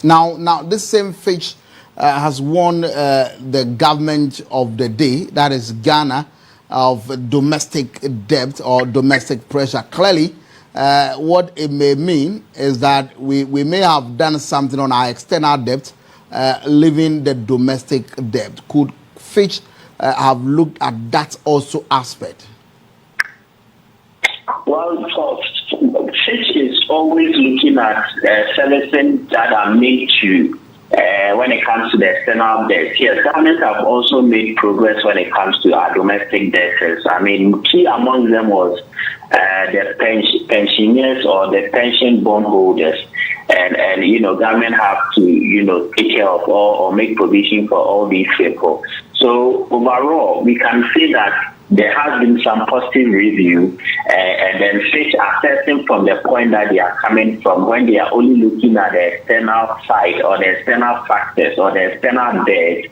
Now, this same Fitch has warned the government of the day, that is Ghana, of domestic debt or domestic pressure. Clearly, what it may mean is that we may have done something on our external debt, leaving the domestic debt. Could Fitch have looked at that also aspect? Well, Fitch is always looking at services that are made to when it comes to the external debt. Yes, governments have also made progress when it comes to our domestic debtors. I mean, key among them was the pensioners or the pension bondholders. And government have to, take care of or make provision for all these people. So overall, we can say that there has been some positive review, and then Fitch assessing from the point that they are coming from, when they are only looking at the external side or the external factors or the external debt.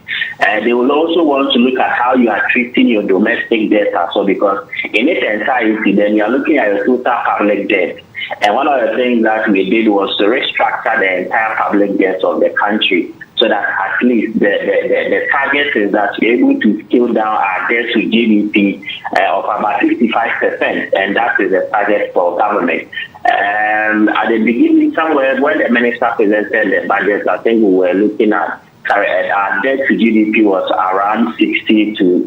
They will also want to look at how you are treating your domestic debt as well, because in its entirety, then you are looking at your total public debt. And one of the things that we did was to restructure the entire public debt of the country, so that at least the target is that we're able to scale down our debt to GDP of about 55%, and that is the target for government. At the beginning, somewhere when the minister presented the budget, I think we were looking at our debt to GDP was around 60 to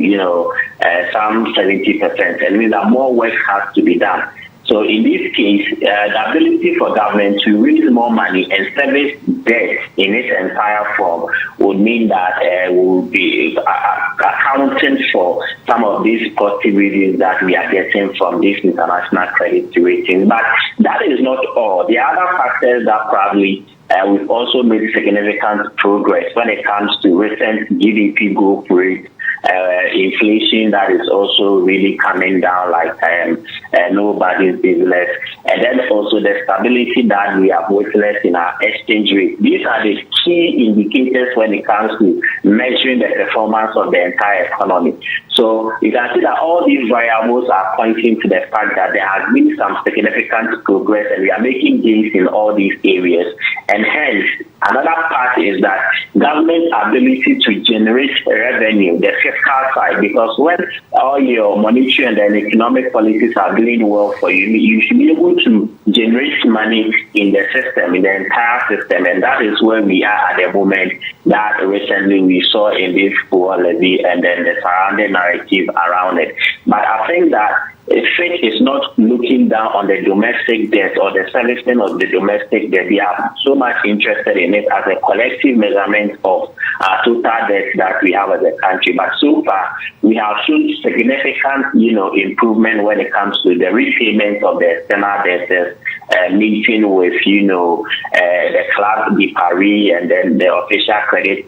some 70%, and means that more work has to be done. So in this case, the ability for government to raise more money and service debt in its entire form would mean that we will be accounting for some of these positive readings that we are getting from this international credit rating. But that is not all. The other factors that probably we've also made significant progress when it comes to recent GDP growth rate. Inflation that is also really coming down like nobody's business, and then also the stability that we have witnessed in our exchange rate. These are the key indicators when it comes to measuring the performance of the entire economy. So you can see that all these variables are pointing to the fact that there has been some significant progress, and we are making gains in all these areas. And hence, another part is that government's ability to generate revenue, the fiscal side, because when all your monetary and then economic policies are doing well for you, you should be able to generate money in the system, in the entire system, and that is where we are at the moment. That recently we saw in this fuel levy and then the surrounding narrative around it. But I think that Fitch is not looking down on the domestic debt or the servicing of the domestic debt. We are so much interested in it as a collective measurement of our total debt that we have as a country. But so far, we have shown significant, improvement when it comes to the repayment of the external debtors, meeting with, the Club de Paris and then the official credit,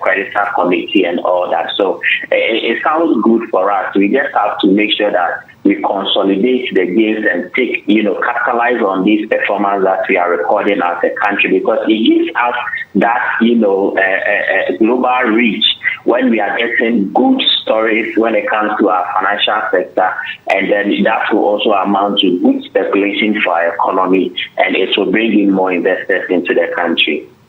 creditor committee and all that. So it sounds good for us. We just have to make sure that we consolidate the gains and capitalize on this performance that we are recording as a country, because it gives us that, global reach when we are getting good stories when it comes to our financial sector, and then that will also amount to good speculation for our economy, and it will bring in more investors into the country.